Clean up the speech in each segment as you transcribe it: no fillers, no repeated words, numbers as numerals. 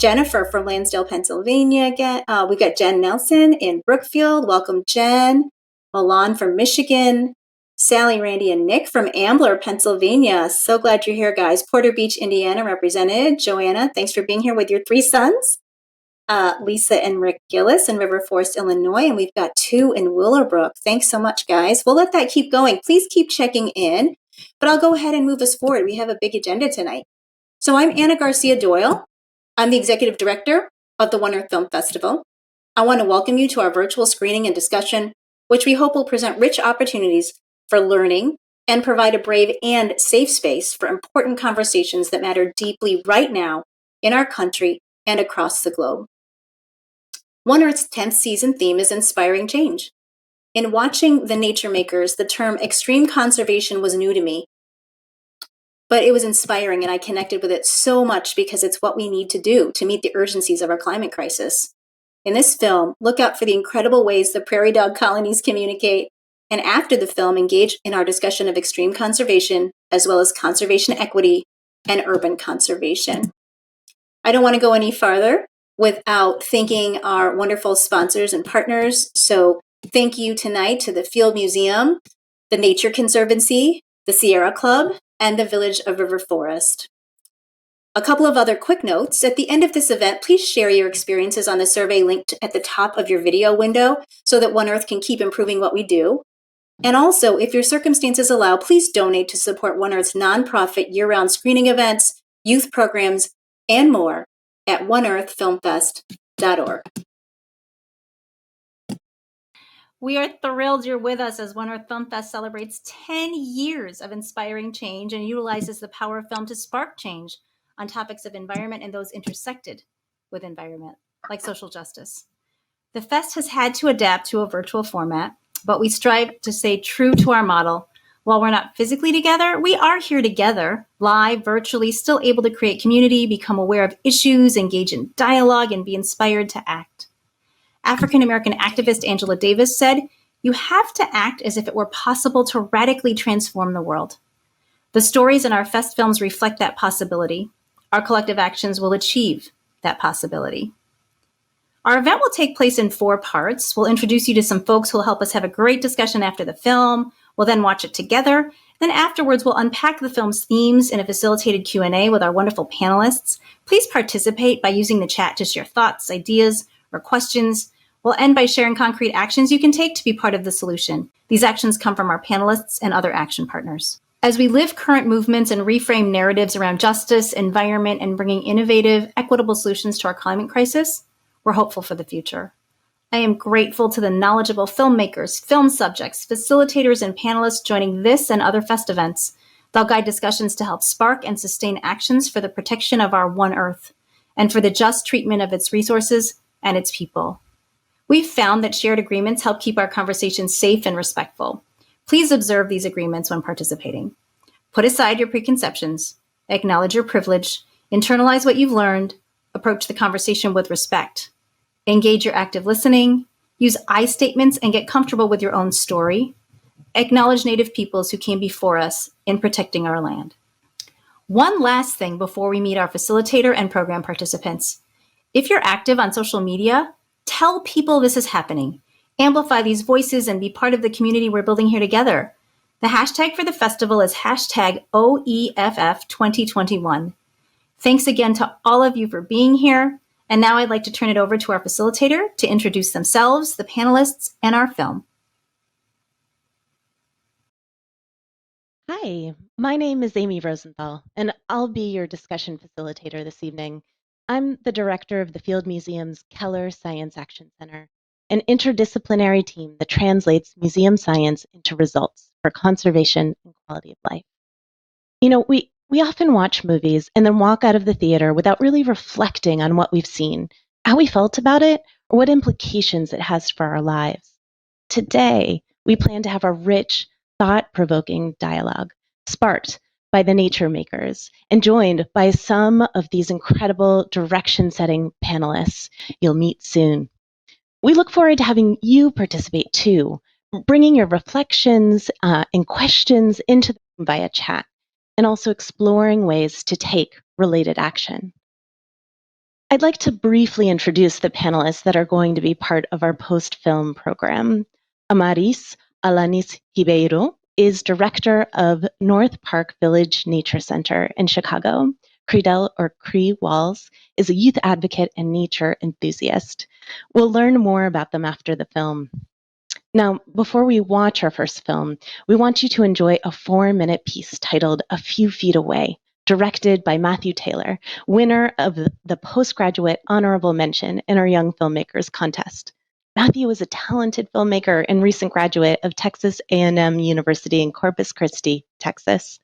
Jennifer from Lansdale, Pennsylvania again. We got Jen Nelson in Brookfield. Welcome, Jen. Milan from Michigan. Sally, Randy, and Nick from Ambler, Pennsylvania. So glad you're here, guys. Porter Beach, Indiana represented. Joanna, thanks for being here with your 3 sons. Lisa and Rick Gillis in River Forest, Illinois. And we've got 2 in Willowbrook. Thanks so much, guys. We'll let that keep going. Please keep checking in. But I'll go ahead and move us forward. We have a big agenda tonight. So I'm Anna Garcia Doyle. I'm the executive director of the One Earth Film Festival. I want to welcome you to our virtual screening and discussion, which we hope will present rich opportunities for learning and provide a brave and safe space for important conversations that matter deeply right now in our country and across the globe. One Earth's 10th season theme is inspiring change. In watching The Nature Makers, the term extreme conservation was new to me, but it was inspiring and I connected with it so much because it's what we need to do to meet the urgencies of our climate crisis. In this film, look out for the incredible ways the prairie dog colonies communicate, and after the film, engage in our discussion of extreme conservation, as well as conservation equity and urban conservation. I don't want to go any farther without thanking our wonderful sponsors and partners. So thank you tonight to the Field Museum, the Nature Conservancy, the Sierra Club, and the Village of River Forest. A couple of other quick notes. At the end of this event, please share your experiences on the survey linked at the top of your video window so that One Earth can keep improving what we do. And also, if your circumstances allow, please donate to support One Earth's nonprofit year-round screening events, youth programs, and more at oneearthfilmfest.org. We are thrilled you're with us as One Earth Film Fest celebrates 10 years of inspiring change and utilizes the power of film to spark change on topics of environment and those intersected with environment, like social justice. The fest has had to adapt to a virtual format, but we strive to stay true to our model. While we're not physically together, we are here together, live, virtually, still able to create community, become aware of issues, engage in dialogue, and be inspired to act. African-American activist Angela Davis said, "You have to act as if it were possible to radically transform the world." The stories in our fest films reflect that possibility. Our collective actions will achieve that possibility. Our event will take place in 4 parts. We'll introduce you to some folks who will help us have a great discussion after the film. We'll then watch it together. Then afterwards, we'll unpack the film's themes in a facilitated Q&A with our wonderful panelists. Please participate by using the chat to share thoughts, ideas, or questions. We'll end by sharing concrete actions you can take to be part of the solution. These actions come from our panelists and other action partners. As we live current movements and reframe narratives around justice, environment, and bringing innovative, equitable solutions to our climate crisis, we're hopeful for the future. I am grateful to the knowledgeable filmmakers, film subjects, facilitators, and panelists joining this and other fest events. They'll guide discussions to help spark and sustain actions for the protection of our One Earth and for the just treatment of its resources and its people. We've found that shared agreements help keep our conversations safe and respectful. Please observe these agreements when participating. Put aside your preconceptions, acknowledge your privilege, internalize what you've learned, approach the conversation with respect. Engage your active listening, use I statements and get comfortable with your own story. Acknowledge Native peoples who came before us in protecting our land. One last thing before we meet our facilitator and program participants. If you're active on social media, tell people this is happening. Amplify these voices and be part of the community we're building here together. The hashtag for the festival is hashtag OEFF2021. Thanks again to all of you for being here. And now I'd like to turn it over to our facilitator to introduce themselves, the panelists, and our film. Hi, my name is Amy Rosenthal, and I'll be your discussion facilitator this evening. I'm the director of the Field Museum's Keller Science Action Center, an interdisciplinary team that translates museum science into results for conservation and quality of life. You know, we often watch movies and then walk out of the theater without really reflecting on what we've seen, how we felt about it, or what implications it has for our lives. Today, we plan to have a rich, thought-provoking dialogue, sparked by the Nature Makers and joined by some of these incredible direction-setting panelists you'll meet soon. We look forward to having you participate too, bringing your reflections and questions into the room via chat, and also exploring ways to take related action. I'd like to briefly introduce the panelists that are going to be part of our post-film program. Amaris, Alanis Ribeiro, is director of North Park Village Nature Center in Chicago. Credell, or Cree Walls, is a youth advocate and nature enthusiast. We'll learn more about them after the film. Now, before we watch our first film, we want you to enjoy a 4-minute piece titled A Few Feet Away, directed by Matthew Taylor, winner of the postgraduate honorable mention in our Young Filmmakers contest. Matthew is a talented filmmaker and recent graduate of Texas A&M University in Corpus Christi, Texas.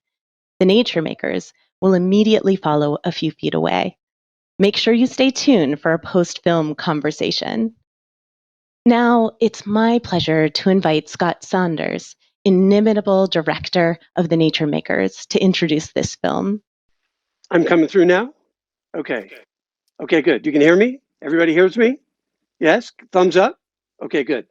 The Nature Makers will immediately follow A Few Feet Away. Make sure you stay tuned for a post-film conversation. Now, it's my pleasure to invite Scott Saunders, inimitable director of The Nature Makers, to introduce this film. I'm coming through now? Okay. Okay, good. You can hear me? Everybody hears me? Yes? Thumbs up? Okay, good.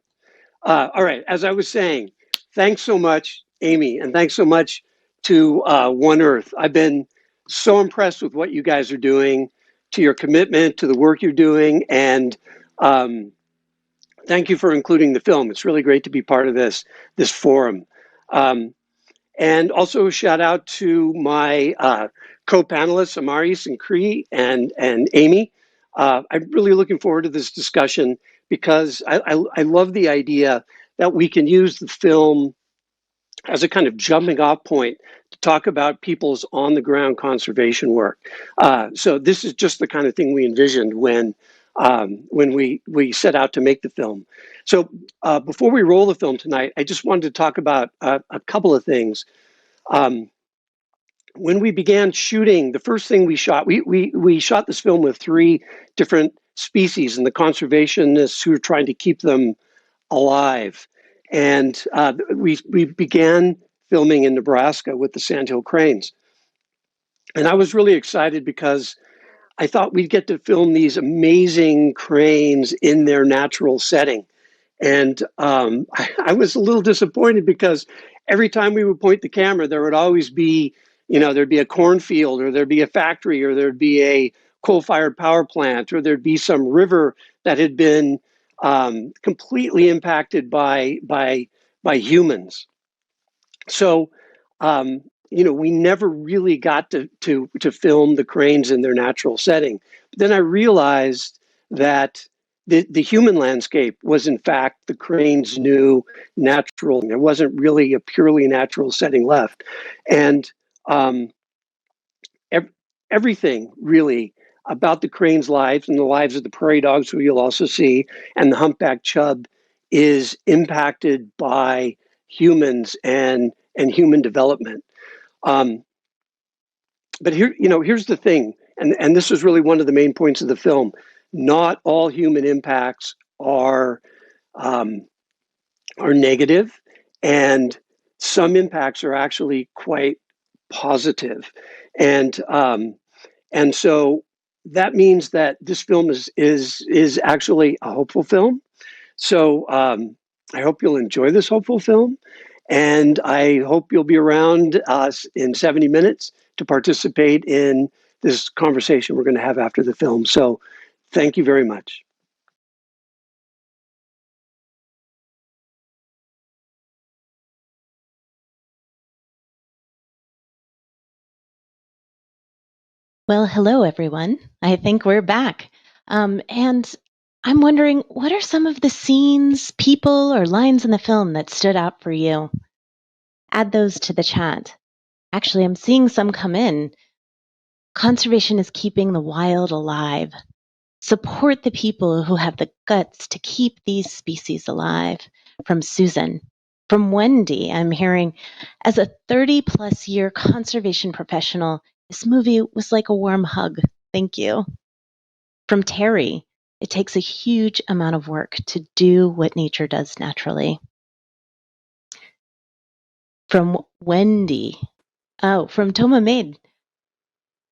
All right. As I was saying, thanks so much, Amy, and thanks so much to One Earth. I've been so impressed with what you guys are doing, to your commitment, to the work you're doing, and thank you for including the film. It's really great to be part of this forum. And also a shout out to my co-panelists, Amaris and Cree and Amy. I'm really looking forward to this discussion because I love the idea that we can use the film as a kind of jumping off point to talk about people's on the ground conservation work. So this is just the kind of thing we envisioned when we set out to make the film. So before we roll the film tonight, I just wanted to talk about a couple of things. When we began shooting, the first thing we shot, we shot this film with 3 different species and the conservationists who were trying to keep them alive. And we began filming in Nebraska with the sandhill cranes. And I was really excited because I thought we'd get to film these amazing cranes in their natural setting. And I was a little disappointed because every time we would point the camera, there would always be, there'd be a cornfield, or there'd be a factory, or there'd be a coal-fired power plant, or there'd be some river that had been completely impacted by humans. So, we never really got to film the cranes in their natural setting. But then I realized that the human landscape was in fact the crane's new natural. There wasn't really a purely natural setting left. And everything really about the crane's lives and the lives of the prairie dogs, who you'll also see, and the humpback chub is impacted by humans and human development. But here's the thing, and this is really one of the main points of the film. Not all human impacts are negative, and some impacts are actually quite positive. And so that means that this film is actually a hopeful film. So I hope you'll enjoy this hopeful film, and I hope you'll be around in 70 minutes to participate in this conversation we're going to have after the film. So thank you very much. Well, hello, everyone. I think we're back. And I'm wondering, what are some of the scenes, people, or lines in the film that stood out for you? Add those to the chat. Actually, I'm seeing some come in. Conservation is keeping the wild alive. Support the people who have the guts to keep these species alive. From Susan. From Wendy, I'm hearing, as a 30-plus year conservation professional, this movie was like a warm hug. Thank you. From Terry, it takes a huge amount of work to do what nature does naturally. From Wendy. Oh, from Toma Maid.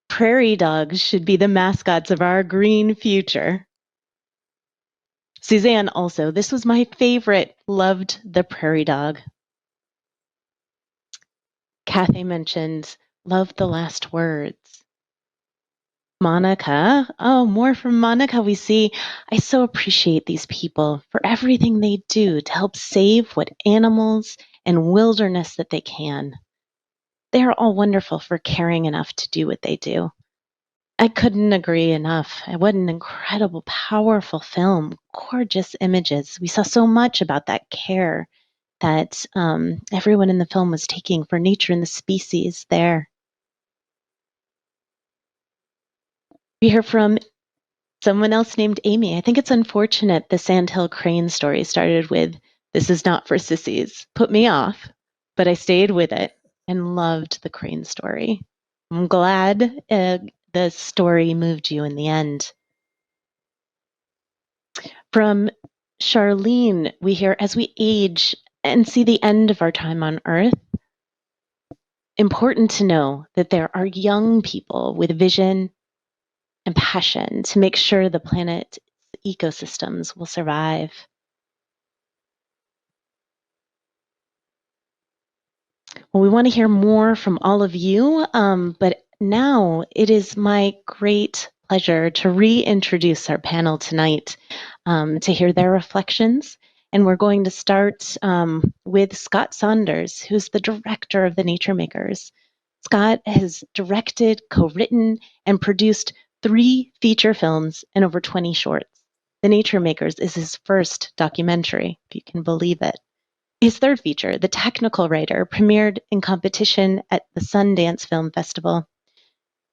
Prairie dogs should be the mascots of our green future. Suzanne also, this was my favorite, loved the prairie dog. Kathy mentioned, loved the last words. Monica. Oh, more from Monica. We see, I so appreciate these people for everything they do to help save what animals and wilderness that they can. They are all wonderful for caring enough to do what they do. I couldn't agree enough. What an incredible, powerful film. Gorgeous images. We saw so much about that care that everyone in the film was taking for nature and the species there. We hear from someone else named Amy. I think it's unfortunate the Sandhill Crane story started with, "This is not for sissies." Put me off, but I stayed with it and loved the crane story. I'm glad the story moved you in the end. From Charlene, we hear, as we age and see the end of our time on Earth, important to know that there are young people with vision and passion to make sure the planet's ecosystems will survive. Well, we want to hear more from all of you, but now it is my great pleasure to reintroduce our panel tonight to hear their reflections. And we're going to start with Scott Saunders, who's the director of the Nature Makers. Scott has directed, co-written, and produced 3 feature films and over 20 shorts. The Nature Makers is his first documentary, if you can believe it. His third feature, The Technical Writer, premiered in competition at the Sundance Film Festival.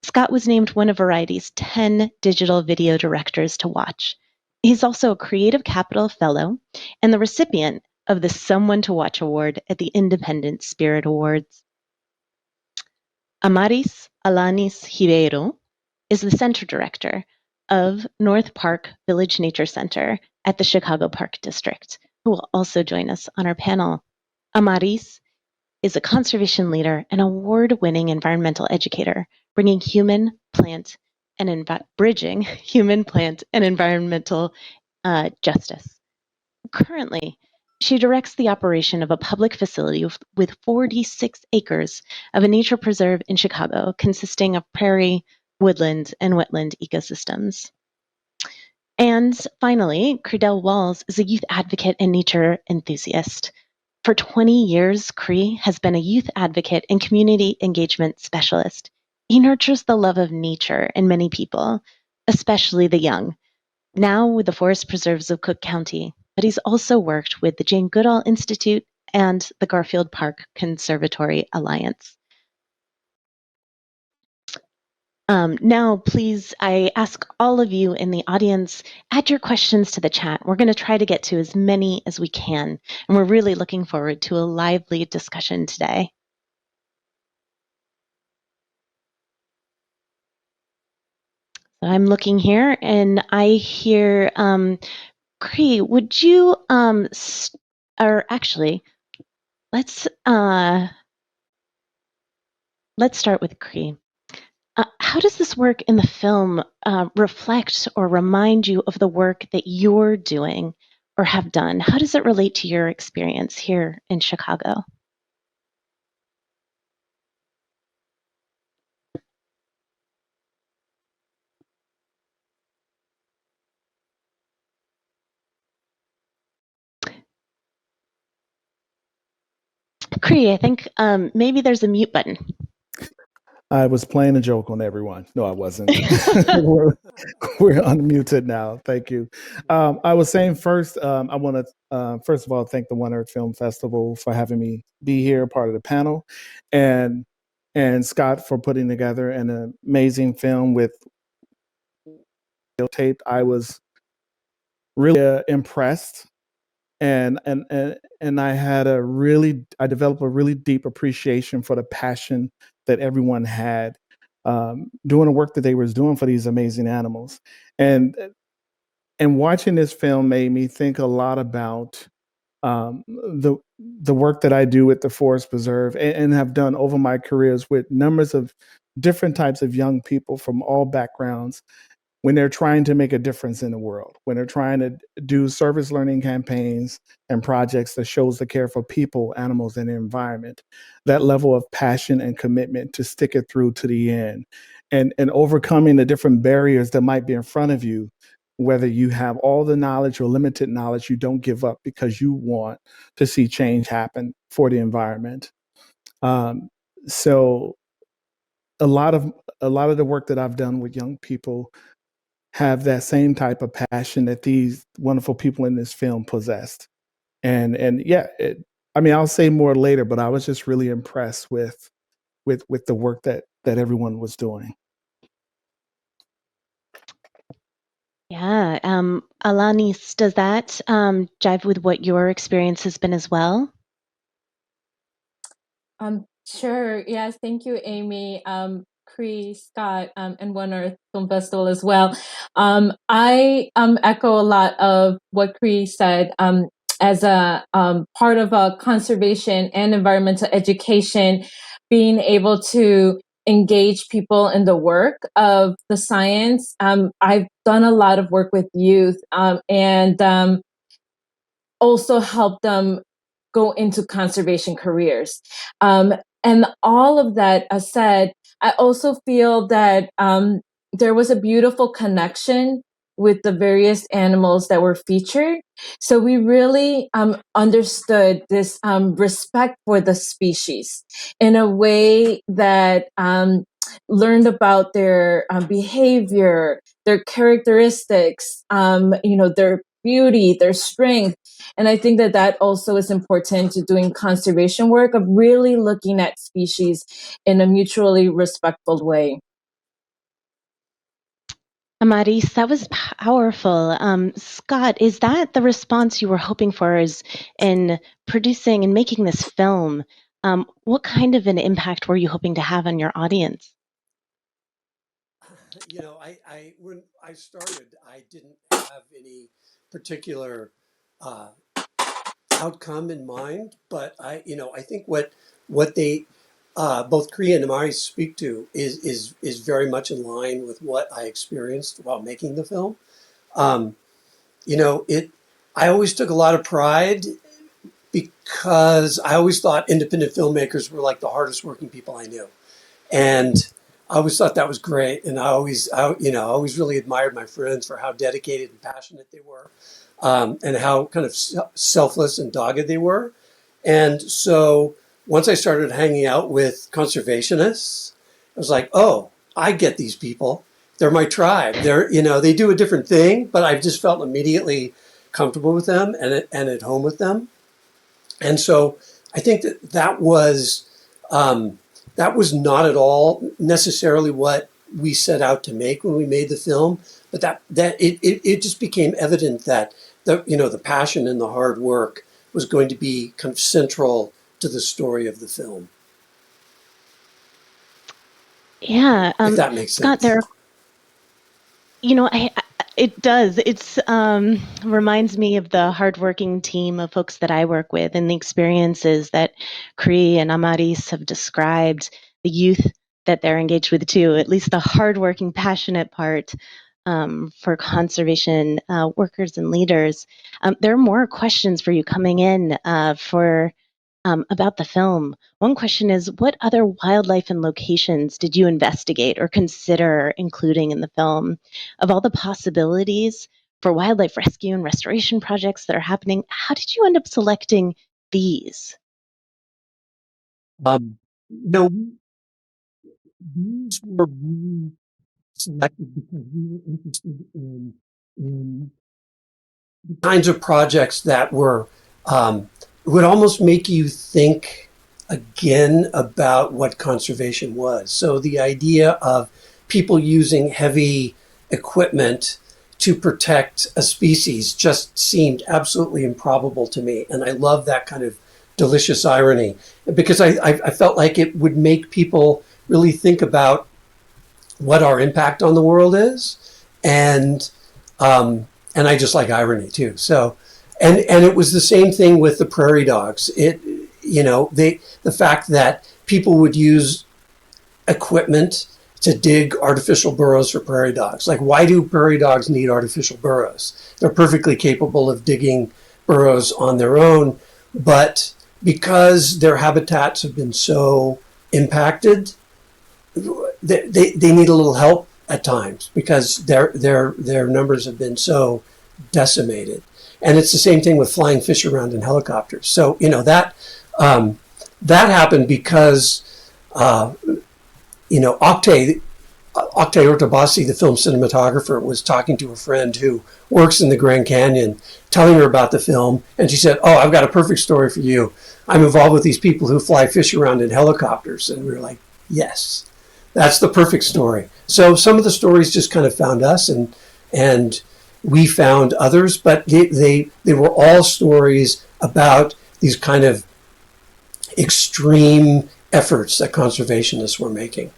Scott was named one of Variety's 10 digital video directors to watch. He's also a Creative Capital Fellow and the recipient of the Someone to Watch Award at the Independent Spirit Awards. Amaris Alanis Ribeiro is the center director of North Park Village Nature Center at the Chicago Park District, who will also join us on our panel. Amaris is a conservation leader and award-winning environmental educator, bringing bridging human, plant, and environmental justice. Currently, she directs the operation of a public facility with 46 acres of a nature preserve in Chicago, consisting of prairie, woodland, and wetland ecosystems. And finally, Credell Walls is a youth advocate and nature enthusiast. For 20 years, Cree has been a youth advocate and community engagement specialist. He nurtures the love of nature in many people, especially the young, now with the Forest Preserves of Cook County, but he's also worked with the Jane Goodall Institute and the Garfield Park Conservatory Alliance. Now, please, I ask all of you in the audience, add your questions to the chat. We're going to try to get to as many as we can, and we're really looking forward to a lively discussion today. So I'm looking here, and I hear, Cree, would you, or actually, let's start with Cree. How does this work in the film reflect or remind you of the work that you're doing or have done? How does it relate to your experience here in Chicago? Cree, I think maybe there's a mute button. I was playing a joke on everyone. No, I wasn't. we're unmuted now. Thank you. I was saying first, I want to first of all thank the One Earth Film Festival for having me be here, part of the panel, and Scott for putting together an amazing film with taped. I was really impressed, and I developed a really deep appreciation for the passion that everyone had doing the work that they was doing for these amazing animals. And watching this film made me think a lot about the work that I do with the Forest Preserve and have done over my careers with numbers of different types of young people from all backgrounds when they're trying to make a difference in the world, when they're trying to do service learning campaigns and projects that shows the care for people, animals, and the environment, that level of passion and commitment to stick it through to the end. and overcoming the different barriers that might be in front of you. Whether you have all the knowledge or limited knowledge, you don't give up because you want to see change happen for the environment. So a lot of the work that I've done with young people have that same type of passion that these wonderful people in this film possessed. And yeah, I mean, I'll say more later, but I was just really impressed with the work that everyone was doing. Yeah. Alanis, does that jive with what your experience has been as well? Sure. Yes. Thank you, Amy, Cree, Scott, and One Earth Film Festival as well. I echo a lot of what Cree said. As a part of a conservation and environmental education, being able to engage people in the work of the science. I've done a lot of work with youth, and also help them go into conservation careers. And all of that said, I also feel that there was a beautiful connection with the various animals that were featured. So we really understood this respect for the species in a way that learned about their behavior, their characteristics, their beauty, their strength. And I think that that also is important to doing conservation work, of really looking at species in a mutually respectful way. Amaris, that was powerful. Scott, is that the response you were hoping for is in producing and making this film? What kind of an impact were you hoping to have on your audience? When I started, I didn't have any particular outcome in mind, but I think what they both Korea and Amaris speak to is very much in line with what I experienced while making the film. I always took a lot of pride because I always thought independent filmmakers were like the hardest working people I knew. And I always thought that was great. And I always really admired my friends for how dedicated and passionate they were, and how kind of selfless and dogged they were. And so once I started hanging out with conservationists, I was like, oh, I get these people. They're my tribe. They do a different thing, but I've just felt immediately comfortable with them and at home with them. And so I think that was not at all necessarily what we set out to make when we made the film, but that it just became evident that the passion and the hard work was going to be kind of central to the story of the film. Yeah, if that makes Scott, sense. it does. It's reminds me of the hardworking team of folks that I work with and the experiences that Cree and Amaris have described, the youth that they're engaged with too, at least the hardworking, passionate part for conservation workers and leaders. There are more questions for you coming in about the film. One question is, what other wildlife and locations did you investigate or consider including in the film? Of all the possibilities for wildlife rescue and restoration projects that are happening, how did you end up selecting these? No, these were really selected because we were interested in the kinds of projects that would almost make you think again about what conservation was. So the idea of people using heavy equipment to protect a species just seemed absolutely improbable to me. And I love that kind of delicious irony, because I felt like it would make people really think about what our impact on the world is. And I just like irony too. So, and it was the same thing with the prairie dogs. The fact that people would use equipment to dig artificial burrows for prairie dogs. Like, why do prairie dogs need artificial burrows? They're perfectly capable of digging burrows on their own, but because their habitats have been so impacted, they need a little help at times because their numbers have been so decimated. And it's the same thing with flying fish around in helicopters. So that happened because Octay Ortobassi, the film cinematographer, was talking to a friend who works in the Grand Canyon, telling her about the film, and she said, "Oh, I've got a perfect story for you. I'm involved with these people who fly fish around in helicopters." And we were like, "Yes, that's the perfect story." So some of the stories just kind of found us, and we found others, but they were all stories about these kind of extreme efforts that conservationists were making.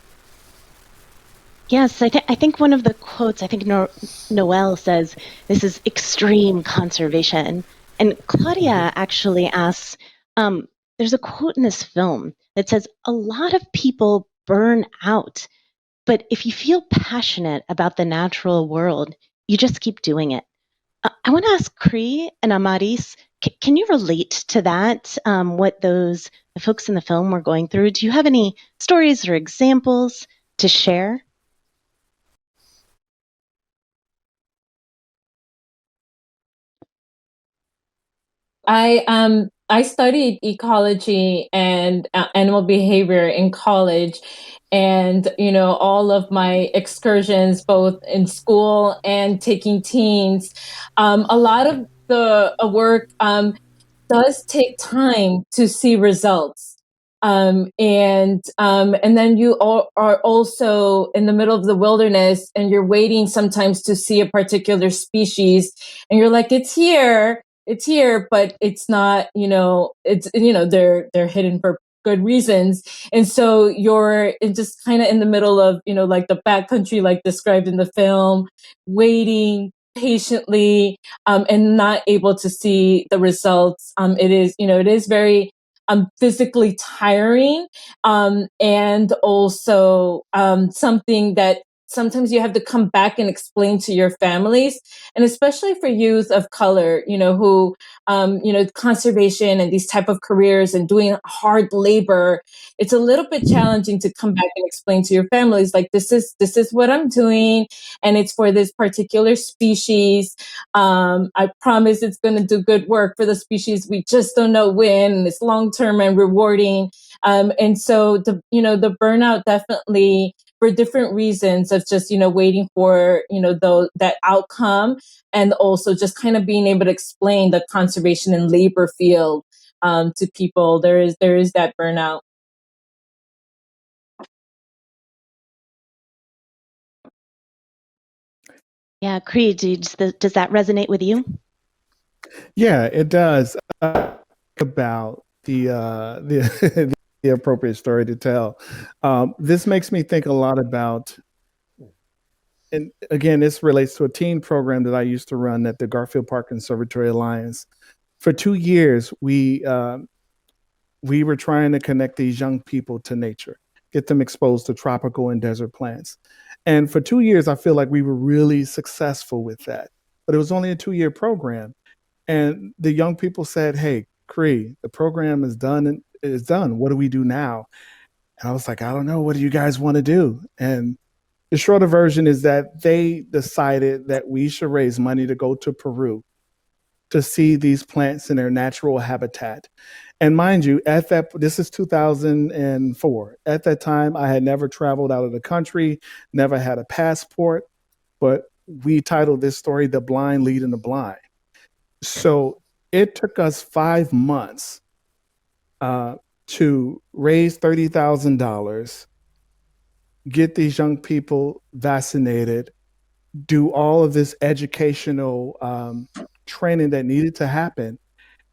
Yes, I think one of the quotes, I think Noel says, this is extreme conservation. And Claudia actually asks, there's a quote in this film that says, a lot of people burn out, but if you feel passionate about the natural world, you just keep doing it. I want to ask Cree and Amaris, can you relate to that, what the folks in the film were going through? Do you have any stories or examples to share? I studied ecology and animal behavior in college, and all of my excursions, both in school and taking teens, a lot of the work does take time to see results. And then you are also in the middle of the wilderness, and you're waiting sometimes to see a particular species, and you're like, it's here, but it's not. They're hidden for good reasons, and so you're just kind of in the middle of like the backcountry, like described in the film, waiting patiently, and not able to see the results. It is very physically tiring, and also something that sometimes you have to come back and explain to your families, and especially for youth of color, who conservation and these type of careers and doing hard labor, it's a little bit challenging to come back and explain to your families, like, this is what I'm doing, and it's for this particular species. I promise it's going to do good work for the species. We just don't know when, and it's long term and rewarding. And so the burnout definitely, for different reasons of just waiting for that outcome, and also just kind of being able to explain the conservation and labor field to people. There is that burnout. Yeah, Cree, does that resonate with you? Yeah, it does. About the the appropriate story to tell. This makes me think a lot about, and again, this relates to a teen program that I used to run at the Garfield Park Conservatory Alliance. For 2 years, we were trying to connect these young people to nature, get them exposed to tropical and desert plants. And for 2 years, I feel like we were really successful with that. But it was only a 2 year program. And the young people said, "Hey, Cree, the program is done and is done. What do we do now?" And I was like, "I don't know. What do you guys want to do?" And the shorter version is that they decided that we should raise money to go to Peru to see these plants in their natural habitat. And mind you, this is 2004. At that time, I had never traveled out of the country, never had a passport, but we titled this story "The Blind Leading the Blind." So it took us 5 months to raise $30,000, get these young people vaccinated, do all of this educational training that needed to happen.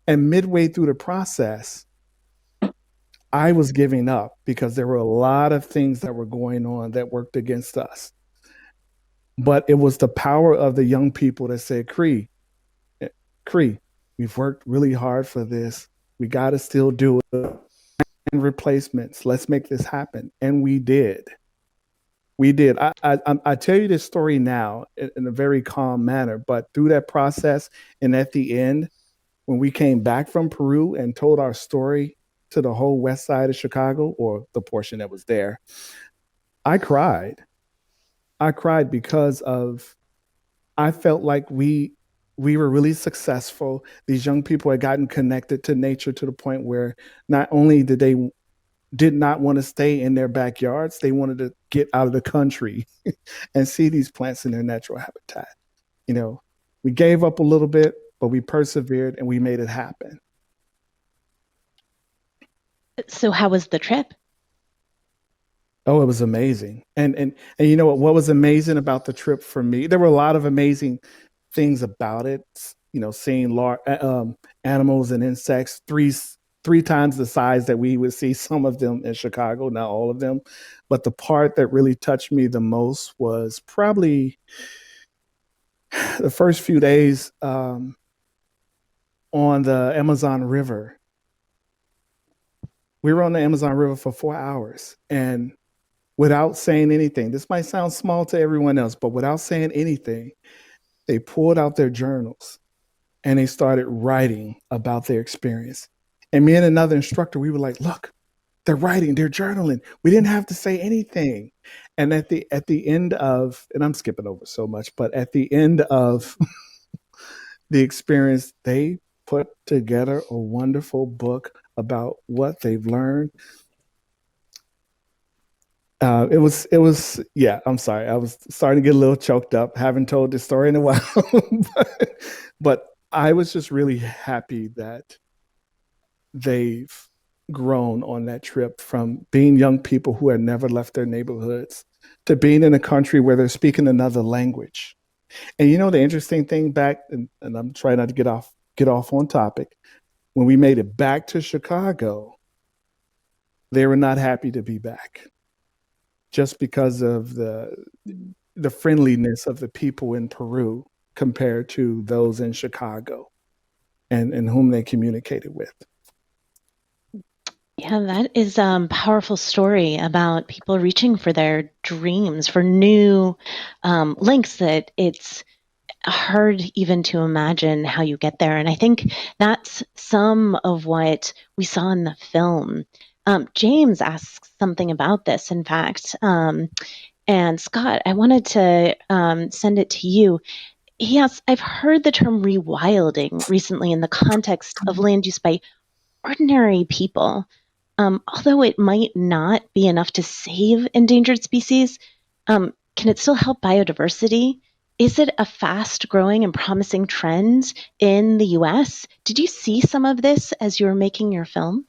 And midway through the process, I was giving up because there were a lot of things that were going on that worked against us. But it was the power of the young people that said, Cree, we've worked really hard for this. We got to still do it. And replacements. Let's make this happen. And we did. We did. I tell you this story now in a very calm manner, but through that process and at the end, when we came back from Peru and told our story to the whole west side of Chicago, or the portion that was there, I cried. I cried because of I felt like we were really successful. These young people had gotten connected to nature to the point where not only did not want to stay in their backyards, they wanted to get out of the country and see these plants in their natural habitat. You know, we gave up a little bit, but we persevered and we made it happen. So how was the trip? Oh, it was amazing. And you know what was amazing about the trip for me? There were a lot of amazing things about it. You know, seeing animals and insects three times the size that we would see some of them in Chicago, not all of them. But the part that really touched me the most was probably the first few days on the Amazon River. We were on the Amazon River for 4 hours, and without saying anything, this might sound small to everyone else, but without saying anything, they pulled out their journals and they started writing about their experience. And me and another instructor, we were like, look, they're writing, they're journaling. We didn't have to say anything. And at the end of, and I'm skipping over so much, but at the end of the experience, they put together a wonderful book about what they've learned. Yeah, I'm sorry. I was starting to get a little choked up. Haven't told this story in a while, but I was just really happy that they've grown on that trip from being young people who had never left their neighborhoods to being in a country where they're speaking another language. And you know, the interesting thing and I'm trying not to get off on topic. When we made it back to Chicago, they were not happy to be back just because of the friendliness of the people in Peru compared to those in Chicago and whom they communicated with. Yeah, that is a powerful story about people reaching for their dreams, for new links that it's hard even to imagine how you get there. And I think that's some of what we saw in the film. James asks something about this, in fact. And Scott, I wanted to send it to you. He asks, I've heard the term rewilding recently in the context of land use by ordinary people. Although it might not be enough to save endangered species, can it still help biodiversity? Is it a fast growing and promising trend in the US? Did you see some of this as you were making your film?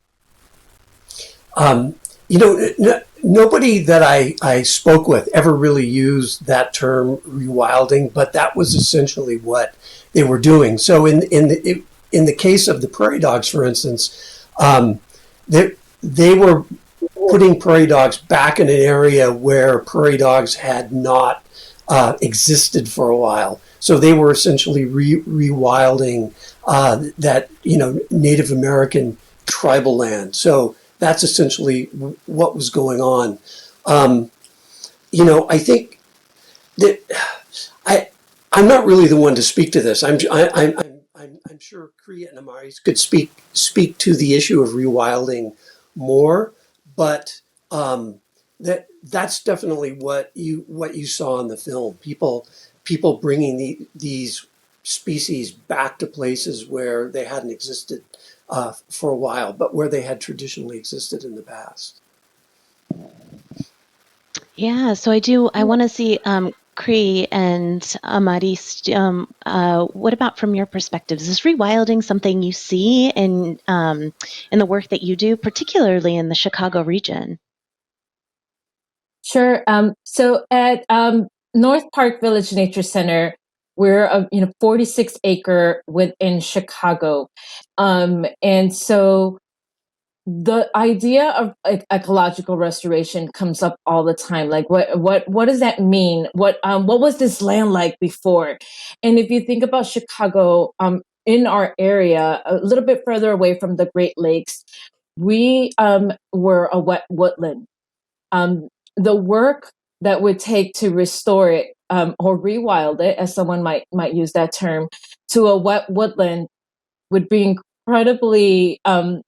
Nobody that I spoke with ever really used that term rewilding, but that was essentially what they were doing. So in the case of the prairie dogs, for instance, they were putting prairie dogs back in an area where prairie dogs had not existed for a while. So they were essentially rewilding that Native American tribal land. So that's essentially what was going on. I think that I'm not really the one to speak to this. I'm sure Kriya and Amaris could speak to the issue of rewilding more, but that's definitely what you saw in the film. People bringing these species back to places where they hadn't existed for a while, but where they had traditionally existed in the past. Yeah, so I want to see Cree and Amaris. What about from your perspectives? Is rewilding something you see in the work that you do, particularly in the Chicago region? Sure. So at North Park Village Nature Center, we're a 46-acre within Chicago, and so the idea of ecological restoration comes up all the time. Like, what does that mean? What was this land like before? And if you think about Chicago, in our area, a little bit further away from the Great Lakes, we were a wet woodland. The work that would take to restore it or rewild it, as someone might use that term, to a wet woodland would be incredibly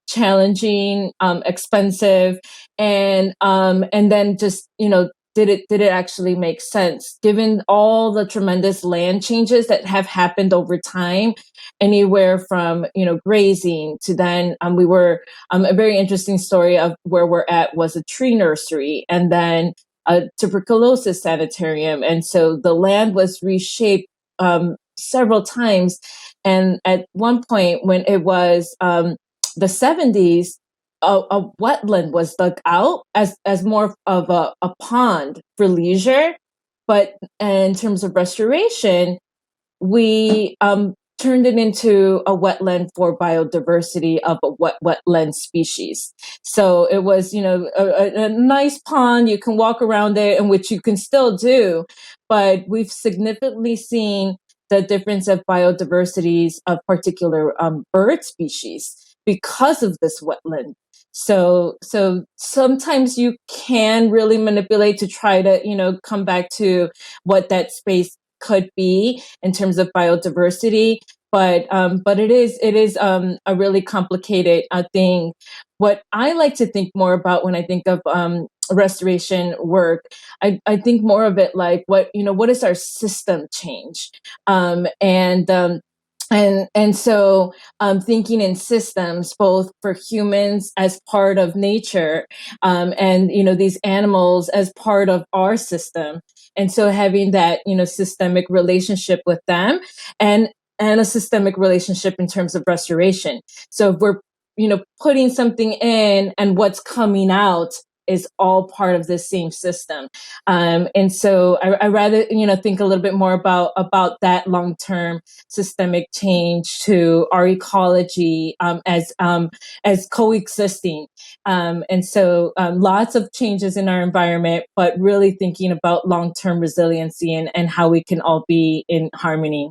challenging, expensive, and then just did it actually make sense given all the tremendous land changes that have happened over time, anywhere from grazing to then we were a very interesting story of where we're at was a tree nursery and then a tuberculosis sanitarium, and so the land was reshaped several times, and at one point when it was the 70s, a wetland was dug out as more of a pond for leisure. But in terms of restoration, we turned it into a wetland for biodiversity of a wetland species. So it was, a nice pond. You can walk around there, and which you can still do, but we've significantly seen the difference of biodiversities of particular bird species because of this wetland. So sometimes you can really manipulate to try to, come back to what that space could be in terms of biodiversity, but it is a really complicated thing. What I like to think more about when I think of restoration work, I think more of it like what is our system change, and so thinking in systems both for humans as part of nature, and these animals as part of our system, and so having that systemic relationship with them, and a systemic relationship in terms of restoration. So if we're putting something in and what's coming out is all part of the same system, and so I rather think a little bit more about that long-term systemic change to our ecology as coexisting, and so lots of changes in our environment, but really thinking about long-term resiliency and how we can all be in harmony.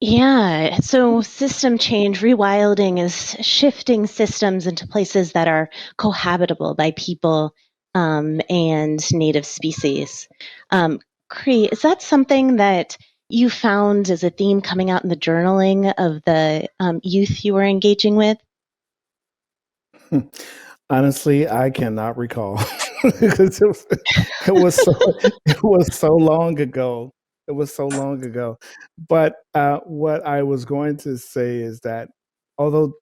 Yeah, so system change, rewilding is shifting systems into places that are cohabitable by people and native species. Cree, is that something that you found as a theme coming out in the journaling of the youth you were engaging with? Honestly, I cannot recall because it was so long ago. It was so long ago. But what I was going to say is that although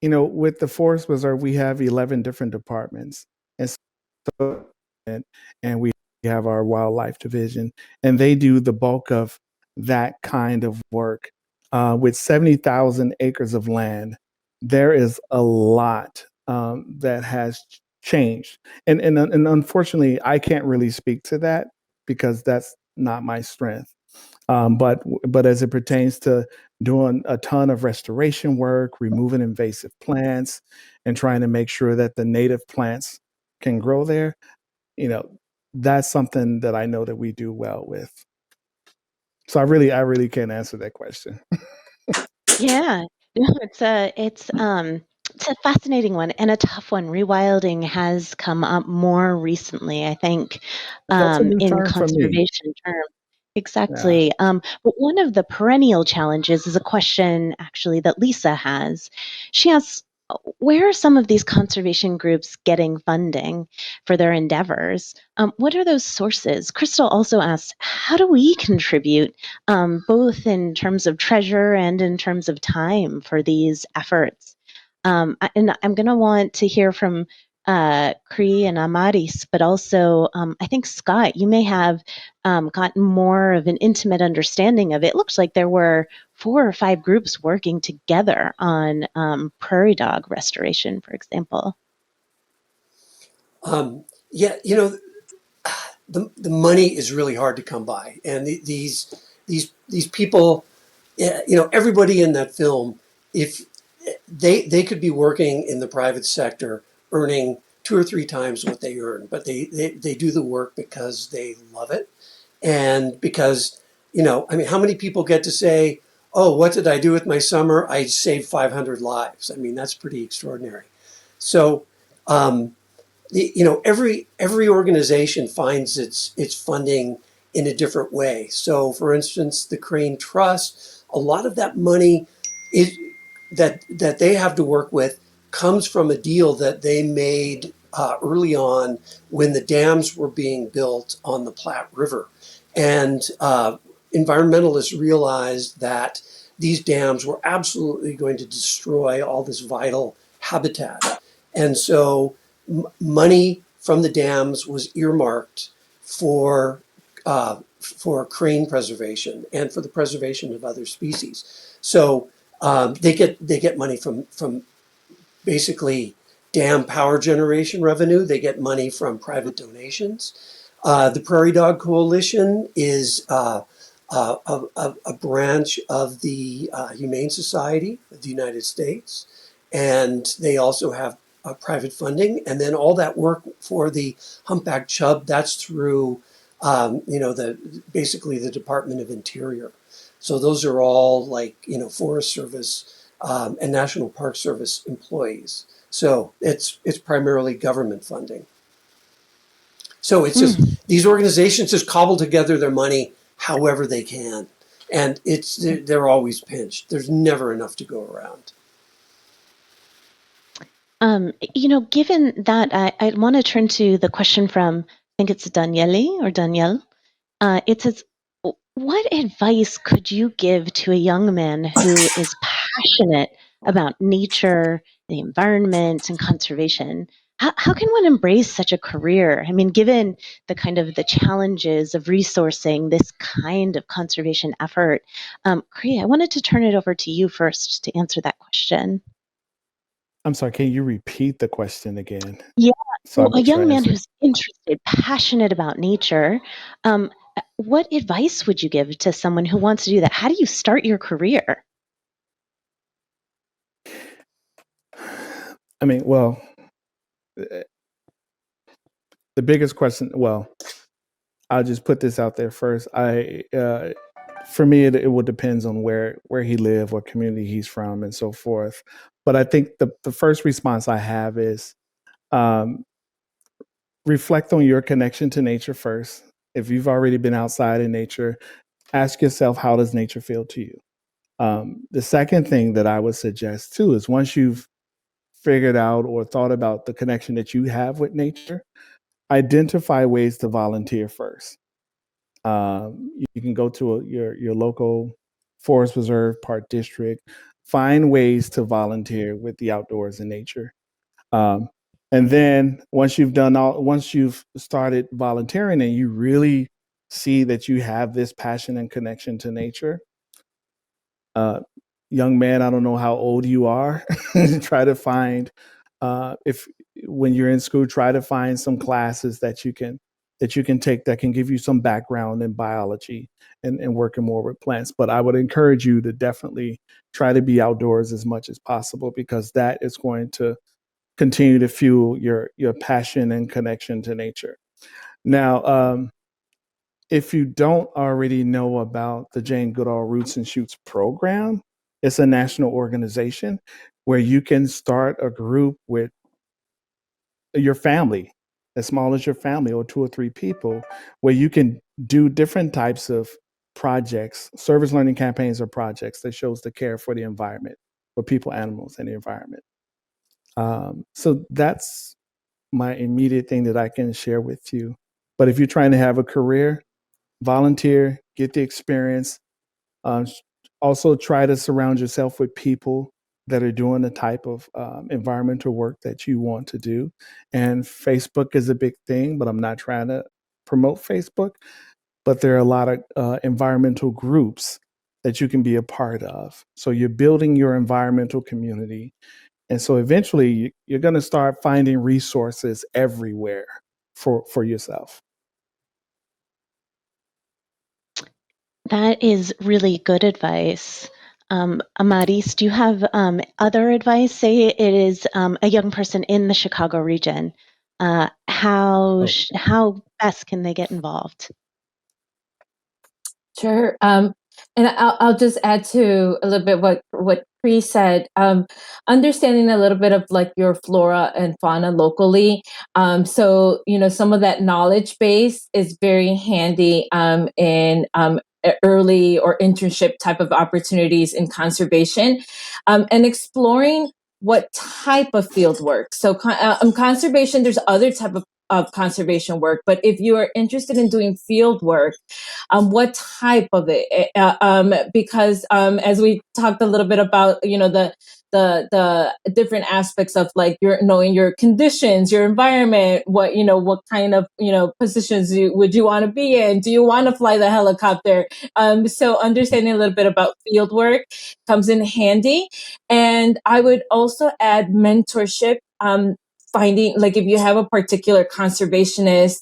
with the Forest Reserve, we have 11 different departments, and so and we have our wildlife division, and they do the bulk of that kind of work. With 70,000 acres of land, there is a lot that has changed, and unfortunately, I can't really speak to that because that's not my strength. But as it pertains to doing a ton of restoration work, removing invasive plants, and trying to make sure that the native plants can grow there, you know, that's something that I know that we do well with. So I really can't answer that question. Yeah, no, it's a fascinating one and a tough one. Rewilding has come up more recently, I think, That's a new in term for me. conservation terms. Yeah. Exactly. But one of the perennial challenges is a question actually that Lisa has. She asks, where are some of these conservation groups getting funding for their endeavors? What are those sources? Crystal also asks, how do we contribute, both in terms of treasure and in terms of time for these efforts? And I'm going to want to hear from Cree and Amaris, but also I think Scott, you may have gotten more of an intimate understanding of it. It looks like there were 4 or 5 groups working together on prairie dog restoration, for example. Yeah, the money is really hard to come by, and these people, everybody in that film, if they could be working in the private sector, earning 2 or 3 times what they earn, but they do the work because they love it, and because I mean, how many people get to say, "Oh, what did I do with my summer? I saved 500 lives." I mean, that's pretty extraordinary. So. Every organization finds its funding in a different way. So, for instance, the Crane Trust, a lot of that money is that they have to work with comes from a deal that they made early on when the dams were being built on the Platte River. And environmentalists realized that these dams were absolutely going to destroy all this vital habitat. And so money from the dams was earmarked for crane preservation and for the preservation of other species. So they get money from basically dam power generation revenue. They get money from private donations. The Prairie Dog Coalition is a branch of the Humane Society of the United States, and they also have private funding. And then all that work for the humpback chub, that's through basically the Department of Interior. So those are all like Forest Service and National Park Service employees. So it's primarily government funding. So it's just these organizations just cobble together their money however they can, and they're always pinched. There's never enough to go around. Given that, I want to turn to the question from, I think it's Danielle. It says, what advice could you give to a young man who is passionate about nature, the environment, and conservation? How can one embrace such a career? I mean, given the challenges of resourcing this kind of conservation effort, Cree, I wanted to turn it over to you first to answer that question. I'm sorry, can you repeat the question again? Yeah, so a young man who's interested, passionate about nature, what advice would you give to someone who wants to do that? How do you start your career? I mean, well, the biggest question, I'll just put this out there first. For me, it will depends on where he lives, what community he's from, and so forth. But I think the first response I have is reflect on your connection to nature first. If you've already been outside in nature, ask yourself, how does nature feel to you? The second thing that I would suggest too is once you've figured out or thought about the connection that you have with nature, identify ways to volunteer first. You can go to your local forest preserve, park district, find ways to volunteer with the outdoors and nature. And then once you've started volunteering and you really see that you have this passion and connection to nature, young man, I don't know how old you are, try to find, if when you're in school, try to find some classes that you can take that can give you some background in biology and working more with plants. But I would encourage you to definitely try to be outdoors as much as possible, because that is going to continue to fuel your passion and connection to nature. Now, if you don't already know about the Jane Goodall Roots and Shoots program, it's a national organization where you can start a group with your family, as small as your family, or 2 or 3 people, where you can do different types of projects, service learning campaigns or projects that shows the care for the environment, for people, animals, and the environment. So that's my immediate thing that I can share with you. But if you're trying to have a career, volunteer, get the experience. Also try to surround yourself with people that are doing the type of environmental work that you want to do. And Facebook is a big thing, but I'm not trying to promote Facebook. But there are a lot of environmental groups that you can be a part of. So you're building your environmental community. And so eventually you're going to start finding resources everywhere for yourself. That is really good advice. Amaris, do you have other advice? Say it is a young person in the Chicago region. How best can they get involved? Sure. And I'll just add to a little bit what Cree said. Understanding a little bit of like your flora and fauna locally. So some of that knowledge base is very handy in early or internship type of opportunities in conservation, and exploring what type of field work. So conservation, there's other type of conservation work, but if you are interested in doing field work, what type of it? Because as we talked a little bit about, the different aspects of like your knowing your conditions, your environment, what kind of positions would you want to be in? Do you want to fly the helicopter? So understanding a little bit about field work comes in handy, and I would also add mentorship. Finding, like, if you have a particular conservationist,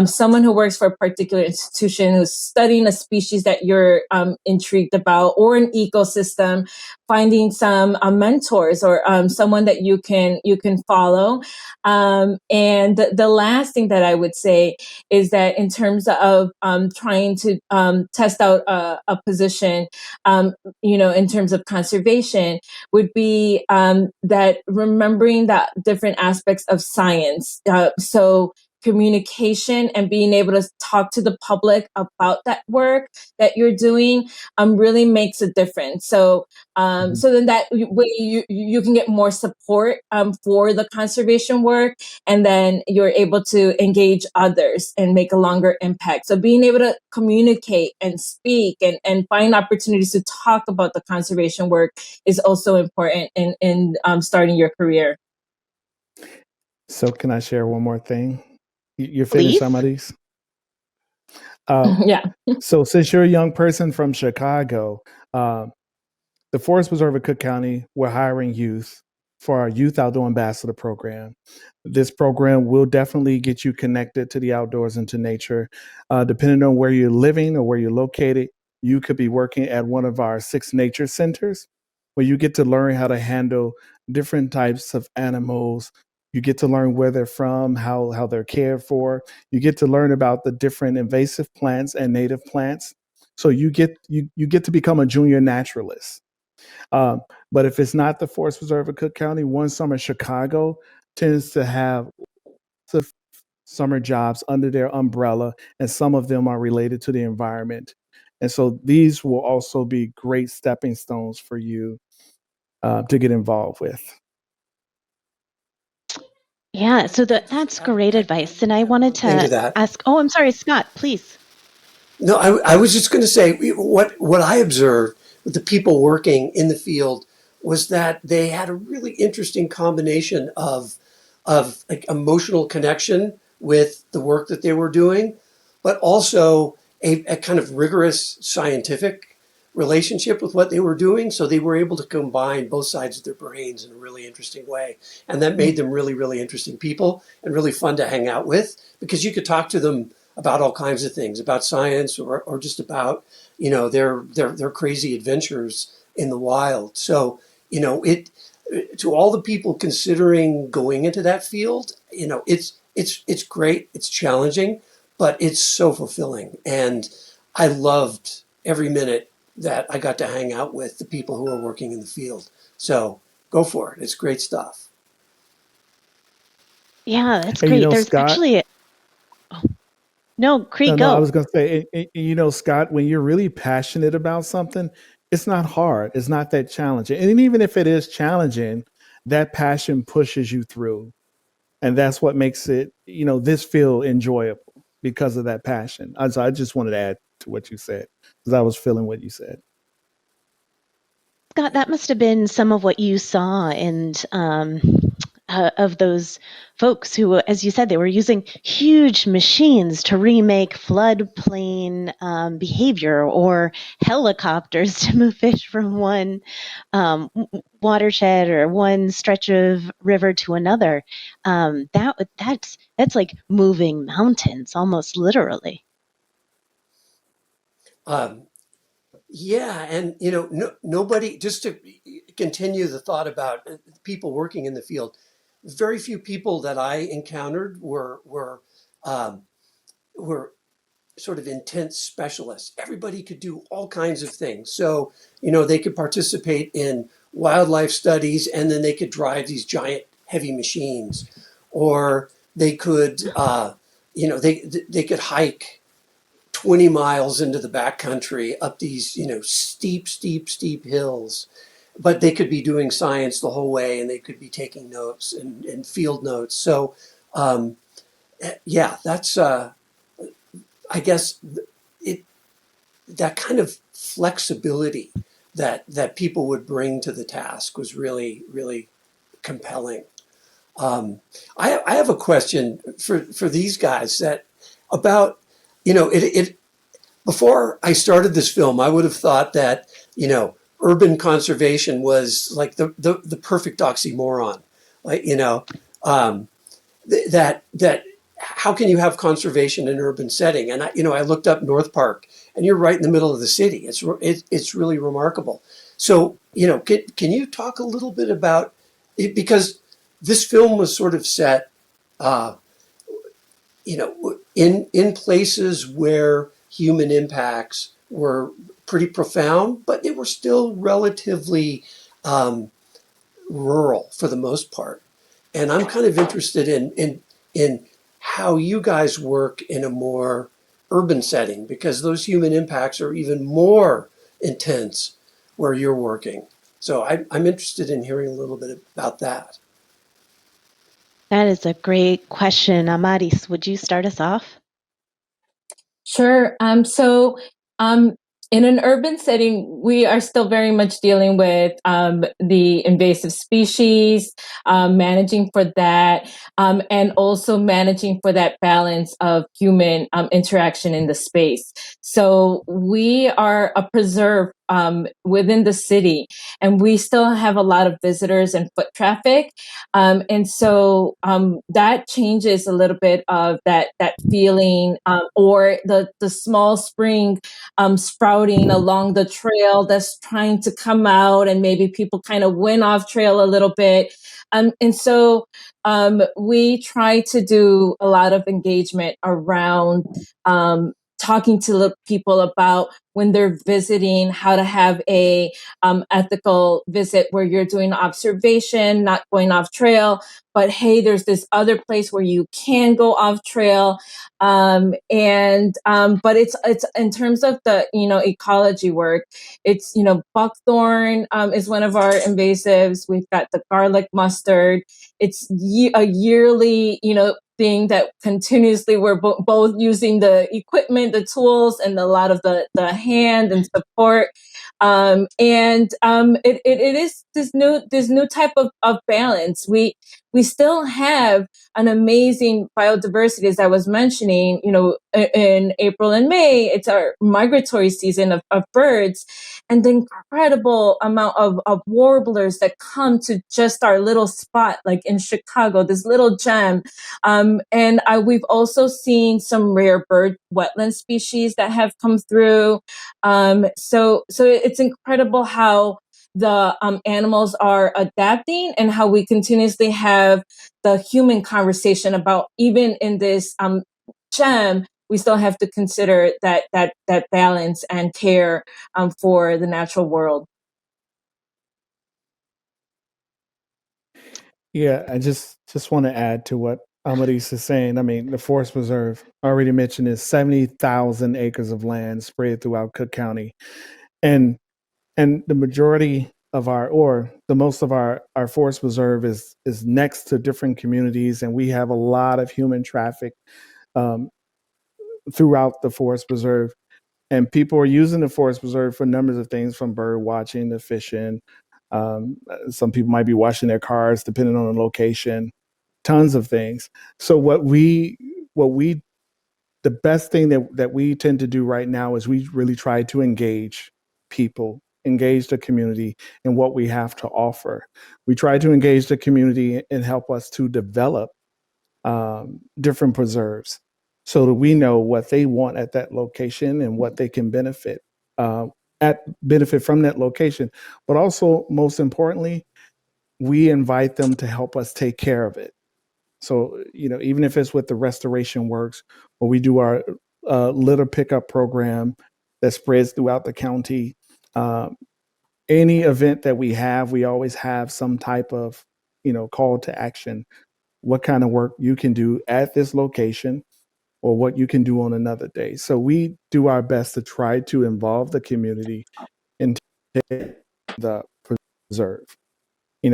someone who works for a particular institution who's studying a species that you're intrigued about, or an ecosystem, finding some mentors or someone that you can follow. And the last thing that I would say is that in terms of trying to test out a position, in terms of conservation, would be that remembering that different aspects of science. So communication and being able to talk to the public about that work that you're doing really makes a difference. So so then that way you can get more support for the conservation work, and then you're able to engage others and make a longer impact. So being able to communicate and speak and find opportunities to talk about the conservation work is also important in starting your career. So can I share one more thing? You're Please? finished, Amaris? Yeah. So since you're a young person from Chicago, the Forest Preserve of Cook County, we're hiring youth for our Youth Outdoor Ambassador program. This program will definitely get you connected to the outdoors and to nature. Depending on where you're living or where you're located, you could be working at one of our 6 nature centers where you get to learn how to handle different types of animals. You get to learn where they're from, how they're cared for. You get to learn about the different invasive plants and native plants. So you get to become a junior naturalist. But if it's not the Forest Preserve of Cook County, One Summer Chicago tends to have summer jobs under their umbrella, and some of them are related to the environment. And so these will also be great stepping stones for you to get involved with. Yeah, so that's great advice. And I wanted Into to that. ask, oh, I'm sorry, Scott, please. No, I was just going to say what I observed with the people working in the field was that they had a really interesting combination of like emotional connection with the work that they were doing, but also a kind of rigorous scientific relationship with what they were doing. So they were able to combine both sides of their brains in a really interesting way. And that made them really, really interesting people and really fun to hang out with, because you could talk to them about all kinds of things, about science or just about, their crazy adventures in the wild. So, it to all the people considering going into that field, it's great, it's challenging, but it's so fulfilling. And I loved every minute that I got to hang out with the people who are working in the field. So go for it. It's great stuff. Yeah, that's And great. There's Scott, actually, oh, no, Cree, no, I go. was going to say, Scott, when you're really passionate about something, it's not hard. It's not that challenging. And even if it is challenging, that passion pushes you through. And that's what makes it, this feel enjoyable because of that passion. So I just wanted to add to what you said because I was feeling what you said. Scott, that must have been some of what you saw and of those folks who, as you said, they were using huge machines to remake floodplain behavior, or helicopters to move fish from one watershed or one stretch of river to another. That's like moving mountains, almost literally. Yeah, and nobody. Just to continue the thought about people working in the field, very few people that I encountered um, were sort of intense specialists. Everybody could do all kinds of things. So they could participate in wildlife studies, and then they could drive these giant heavy machines, or they could they could hike 20 miles into the backcountry up these, steep hills. but they could be doing science the whole way, and they could be taking notes and field notes. So, yeah, that's I guess it that kind of flexibility that people would bring to the task was really, really compelling. I have a question for these guys that about, it before I started this film, I would have thought that, urban conservation was like the perfect oxymoron. Like, um, that how can you have conservation in an urban setting? And I looked up North Park, and you're right in the middle of the city. It's really remarkable. So, can you talk a little bit about it? Because this film was sort of set, uh, in places where human impacts were pretty profound, but they were still relatively um, rural for the most part. And I'm kind of interested in how you guys work in a more urban setting, because those human impacts are even more intense where you're working. So I'm interested in hearing a little bit about that. That is a great question. Amaris, would you start us off? Sure. Um, in an urban setting, we are still very much dealing with the invasive species, managing for that, and also managing for that balance of human interaction in the space. So we are a preserve within the city, and we still have a lot of visitors and foot traffic. That changes a little bit of that feeling, or the small spring sprouting along the trail that's trying to come out, and maybe people kind of went off trail a little bit. We try to do a lot of engagement around talking to the people about when they're visiting, how to have a ethical visit where you're doing observation, not going off trail, but hey, there's this other place where you can go off trail. But it's in terms of the, ecology work, it's, buckthorn is one of our invasives. We've got the garlic mustard. It's a yearly, thing that continuously we're both using the equipment, the tools, and a lot of the hand and support. It is this new type of balance. We still have an amazing biodiversity, as I was mentioning. In April and May, it's our migratory season of birds, and the incredible amount of warblers that come to just our little spot, like in Chicago, this little gem. We've also seen some rare bird wetland species that have come through. So it's incredible how the animals are adapting, and how we continuously have the human conversation about, even in this gem, we still have to consider that balance and care for the natural world. Yeah, I just want to add to what Amaris is saying. I mean, the Forest Preserve, I already mentioned, is 70,000 acres of land spread throughout Cook County, and the majority of the most of our Forest Preserve is next to different communities, and we have a lot of human traffic um, throughout the Forest Preserve. And people are using the Forest Preserve for numbers of things, from bird watching to fishing. Some people might be washing their cars, depending on the location. Tons of things. So the best thing that we tend to do right now is we really try to engage people, engage the community in what we have to offer. We try to engage the community and help us to develop different preserves, so that we know what they want at that location and what they can uh, benefit from that location. But also, most importantly, we invite them to help us take care of it. So, even if it's with the restoration works, or we do our litter pickup program that spreads throughout the county, uh, any event that we always have some type of, call to action. What kind of work you can do at this location, or what you can do on another day. So we do our best to try to involve the community into the preserve,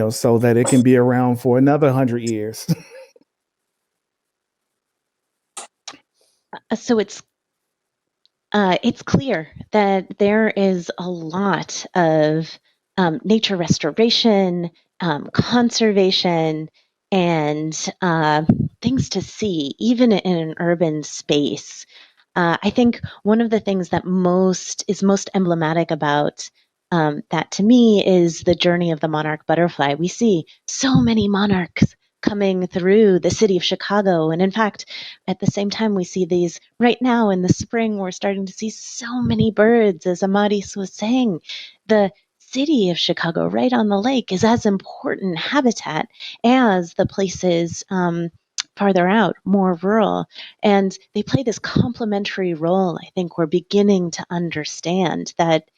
so that it can be around for another 100 years. So it's clear that there is a lot of nature restoration, conservation, and things to see, even in an urban space. I think one of the things that is most emblematic about that to me is the journey of the monarch butterfly. We see so many monarchs coming through the city of Chicago. And in fact, at the same time, we see these right now in the spring, we're starting to see so many birds, as Amaris was saying. The city of Chicago, right on the lake, is as important habitat as the places farther out, more rural. And they play this complementary role. I think we're beginning to understand that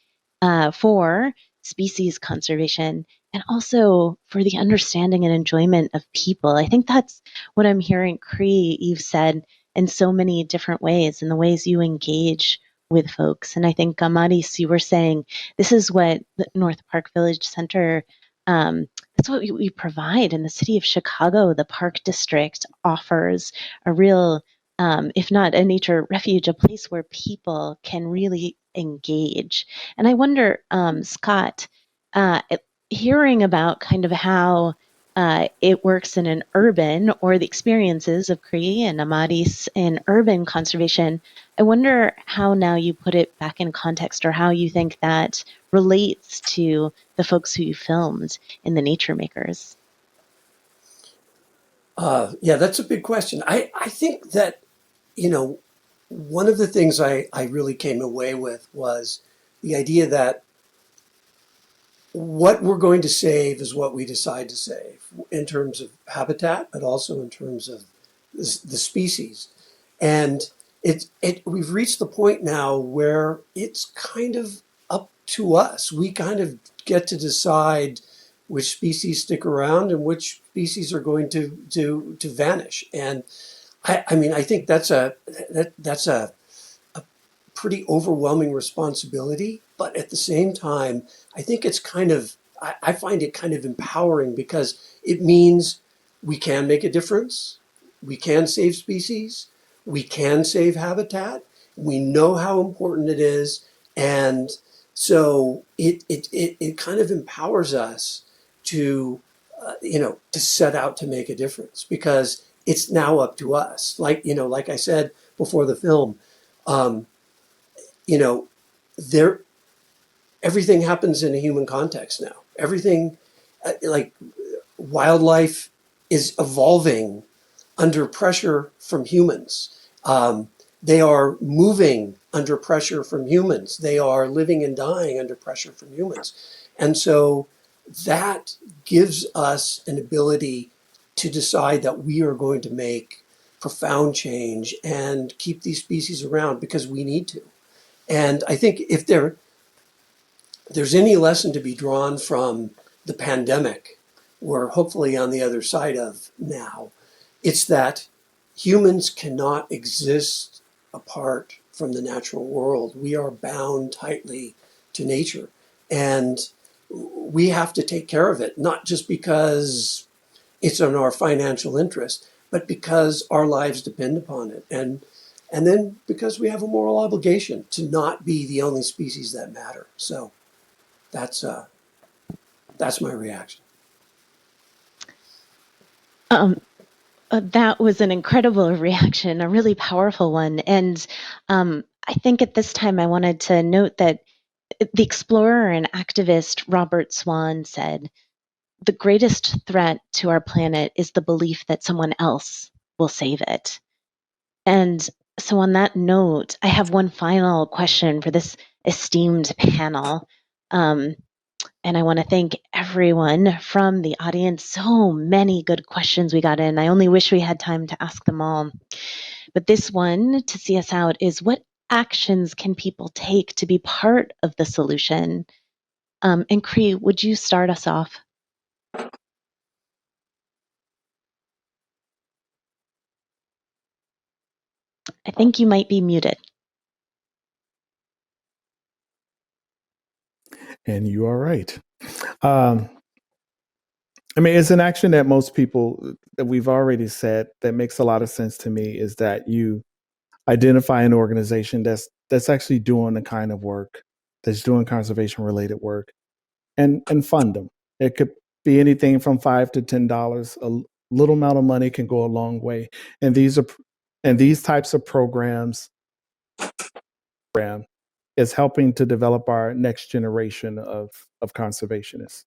for species conservation and also for the understanding and enjoyment of people. I think that's what I'm hearing Cree, you've said in so many different ways, in the ways you engage with folks. And I think Amaris, you were saying this is what the North Park Village Center, that's what we provide in the city of Chicago. The Park District offers a real, if not a nature refuge, a place where people can really engage. And I wonder, Scott, hearing about kind of how it works in an urban, or the experiences of Cree and Amaris in urban conservation, I wonder how now you put it back in context, or how you think that relates to the folks who you filmed in the Nature Makers. Yeah, that's a big question. I think that, one of the things I really came away with was the idea that what we're going to save is what we decide to save in terms of habitat, but also in terms of the species. And we've reached the point now where it's kind of up to us. We kind of get to decide which species stick around and which species are going to vanish. And I mean, I think that's a pretty overwhelming responsibility, but at the same time, I think it's I find it kind of empowering, because it means we can make a difference, we can save species, we can save habitat, we know how important it is, and so it kind of empowers us to to set out to make a difference, because it's now up to us. Like I said before the film, um, you know, there everything happens in a human context now. Everything, like wildlife, is evolving under pressure from humans. They are moving under pressure from humans. They are living and dying under pressure from humans. And so that gives us an ability to decide that we are going to make profound change and keep these species around, because we need to. And I think if there's any lesson to be drawn from the pandemic, we're hopefully on the other side of now, it's that humans cannot exist apart from the natural world. We are bound tightly to nature, and we have to take care of it, not just because it's in our financial interest, but because our lives depend upon it. And then because we have a moral obligation to not be the only species that matter. So that's my reaction. That was an incredible reaction, a really powerful one. And I think at this time I wanted to note that the explorer and activist Robert Swan said, "The greatest threat to our planet is the belief that someone else will save it." And so, on that note, I have one final question for this esteemed panel. And I want to thank everyone from the audience. So many good questions we got in. I only wish we had time to ask them all. But this one, to see us out, is what actions can people take to be part of the solution? And Cree, would you start us off? I think you might be muted. And you are right. Um, I mean, it's an action that most people that we've already said that makes a lot of sense to me is that you identify an organization that's actually doing the kind of work that's doing conservation related work and fund them. It could be anything from $5 to $10. A little amount of money can go a long way. And these types of programs is helping to develop our next generation of conservationists.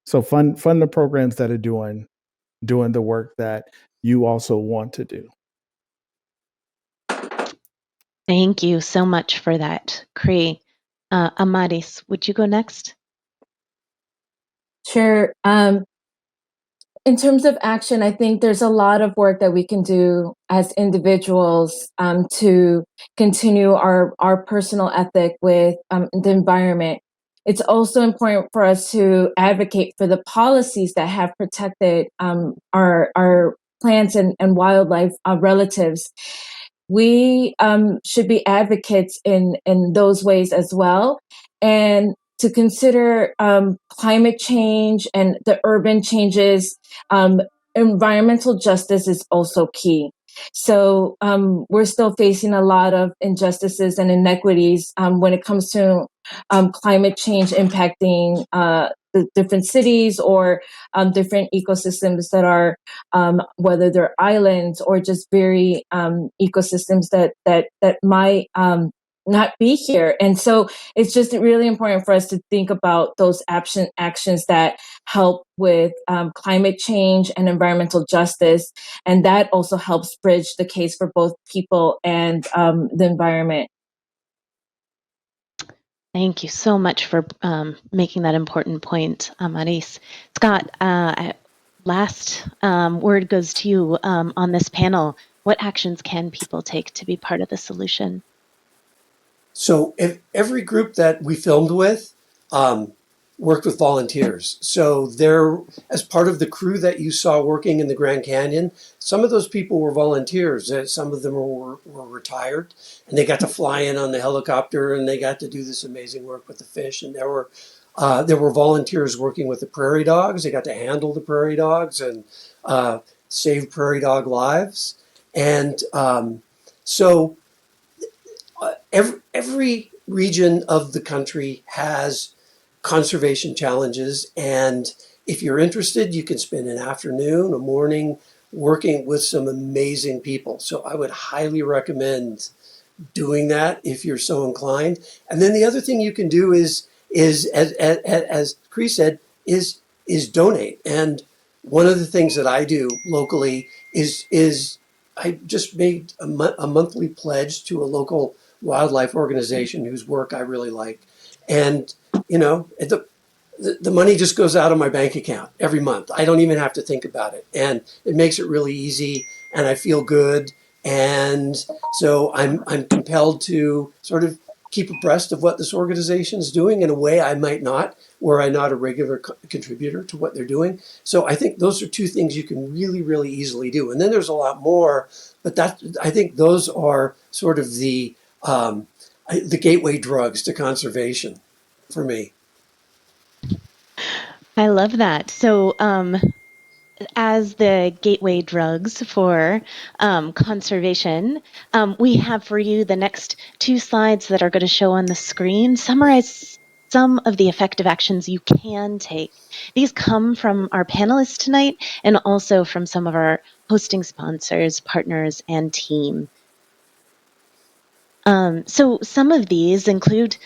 So fund the programs that are doing the work that you also want to do. Thank you so much for that, Cree. Amaris, would you go next? Sure. In terms of action, I think there's a lot of work that we can do as individuals to continue our personal ethic with the environment. It's also important for us to advocate for the policies that have protected our plants and wildlife relatives. We should be advocates in those ways as well. And to consider climate change and the urban changes, environmental justice is also key. So we're still facing a lot of injustices and inequities when it comes to climate change impacting the different cities or different ecosystems that are, whether they're islands or just very ecosystems that might not be here. And so it's just really important for us to think about those actions that help with climate change and environmental justice. And that also helps bridge the case for both people and the environment. Thank you so much for making that important point, Amaris. Scott, last word goes to you on this panel. What actions can people take to be part of the solution? So every group that we filmed with worked with volunteers. So they're, as part of the crew that you saw working in the Grand Canyon, some of those people were volunteers. Some of them were retired, and they got to fly in on the helicopter, and they got to do this amazing work with the fish. And there were volunteers working with the prairie dogs. They got to handle the prairie dogs and save prairie dog lives. And so every region of the country has conservation challenges, and if you're interested, you can spend an afternoon, a morning working with some amazing people. So I would highly recommend doing that if you're so inclined. And then the other thing you can do is as Chris said, is donate. And one of the things that I do locally is I just made a monthly pledge to a local wildlife organization whose work I really like. And, you know, the money just goes out of my bank account every month. I don't even have to think about it. And it makes it really easy, and I feel good. And so I'm compelled to sort of keep abreast of what this organization is doing in a way I might not, were I not a regular contributor to what they're doing. So I think those are two things you can really, really easily do. And then there's a lot more, but I think those are sort of the gateway drugs to conservation for me. I love that. So as the gateway drugs for conservation, we have for you the next 2 slides that are going to show on the screen summarize some of the effective actions you can take. These come from our panelists tonight and also from some of our hosting sponsors, partners, and team. So some of these include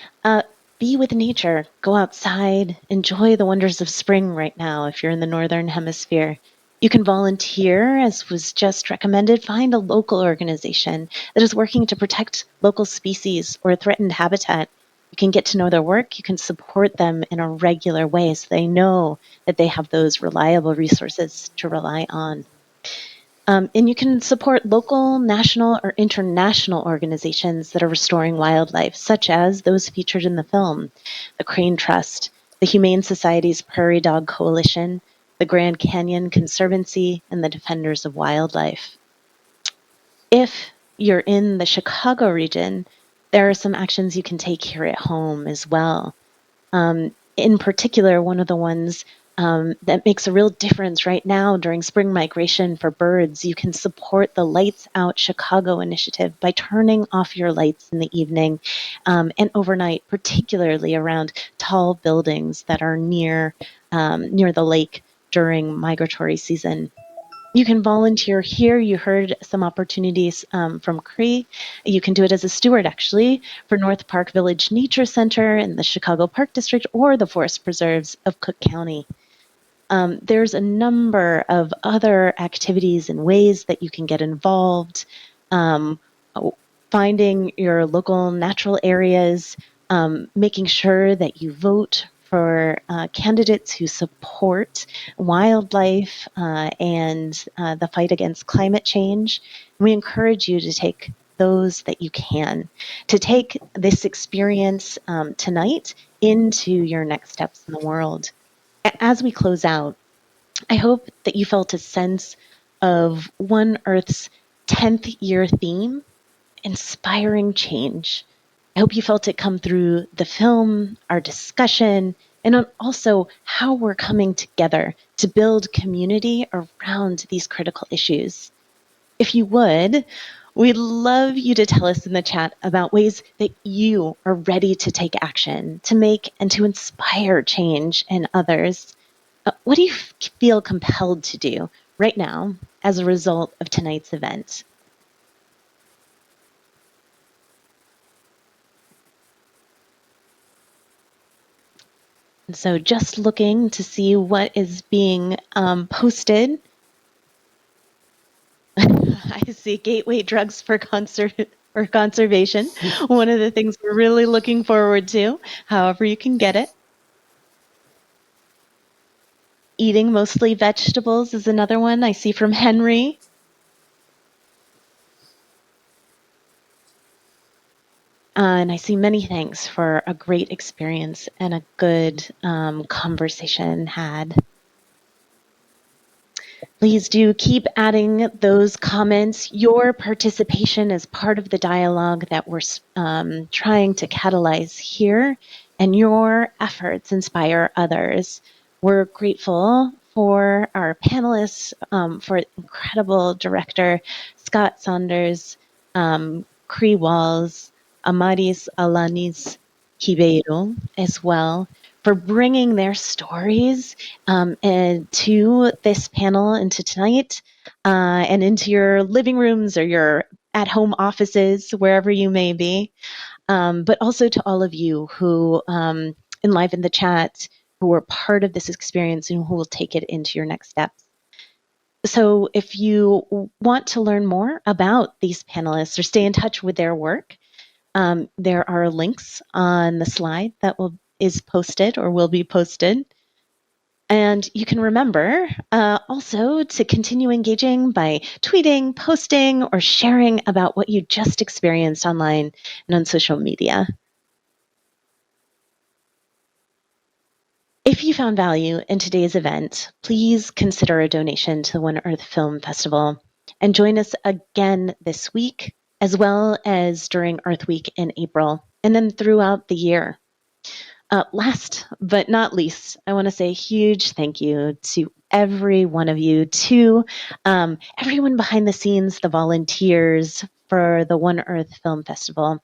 be with nature, go outside, enjoy the wonders of spring right now if you're in the Northern Hemisphere. You can volunteer, as was just recommended. Find a local organization that is working to protect local species or threatened habitat. You can get to know their work. You can support them in a regular way so they know that they have those reliable resources to rely on. And you can support local, national, or international organizations that are restoring wildlife, such as those featured in the film, the Crane Trust, the Humane Society's Prairie Dog Coalition, the Grand Canyon Conservancy, and the Defenders of Wildlife. If you're in the Chicago region, there are some actions you can take here at home as well. in particular, one of the ones that makes a real difference right now during spring migration for birds. You can support the Lights Out Chicago initiative by turning off your lights in the evening and overnight, particularly around tall buildings that are near the lake during migratory season. You can volunteer here. You heard some opportunities from Cree. You can do it as a steward, actually, for North Park Village Nature Center in the Chicago Park District or the Forest Preserves of Cook County. There's a number of other activities and ways that you can get involved. Finding your local natural areas, making sure that you vote for candidates who support wildlife and the fight against climate change. We encourage you to take those that you can, to take this experience tonight into your next steps in the world. As we close out, I hope that you felt a sense of One Earth's 10th year theme, inspiring change. I hope you felt it come through the film, our discussion, and also how we're coming together to build community around these critical issues. If you would, we'd love you to tell us in the chat about ways that you are ready to take action, to make and to inspire change in others. What do you feel compelled to do right now as a result of tonight's event? And so just looking to see what is being posted. I see gateway drugs for conservation. One of the things we're really looking forward to, however you can get it. Eating mostly vegetables is another one I see from Henry. And I see many thanks for a great experience and a good conversation had. Please do keep adding those comments. Your participation is part of the dialogue that we're trying to catalyze here, and your efforts inspire others. We're grateful for our panelists, for incredible director Scott Saunders, Cree Walls, Amaris Alanis Ribeiro as well, for bringing their stories and to this panel and to tonight and into your living rooms or your at-home offices, wherever you may be, but also to all of you who enlivened the chat, who were part of this experience and who will take it into your next steps. So if you want to learn more about these panelists or stay in touch with their work, there are links on the slide that is posted or will be posted. And you can remember also to continue engaging by tweeting, posting, or sharing about what you just experienced online and on social media. If you found value in today's event, please consider a donation to the One Earth Film Festival and join us again this week, as well as during Earth Week in April, and then throughout the year. Last but not least, I want to say a huge thank you to every one of you, to everyone behind the scenes, the volunteers for the One Earth Film Festival.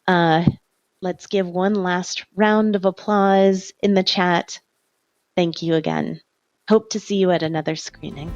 Let's give one last round of applause in the chat. Thank you again. Hope to see you at another screening.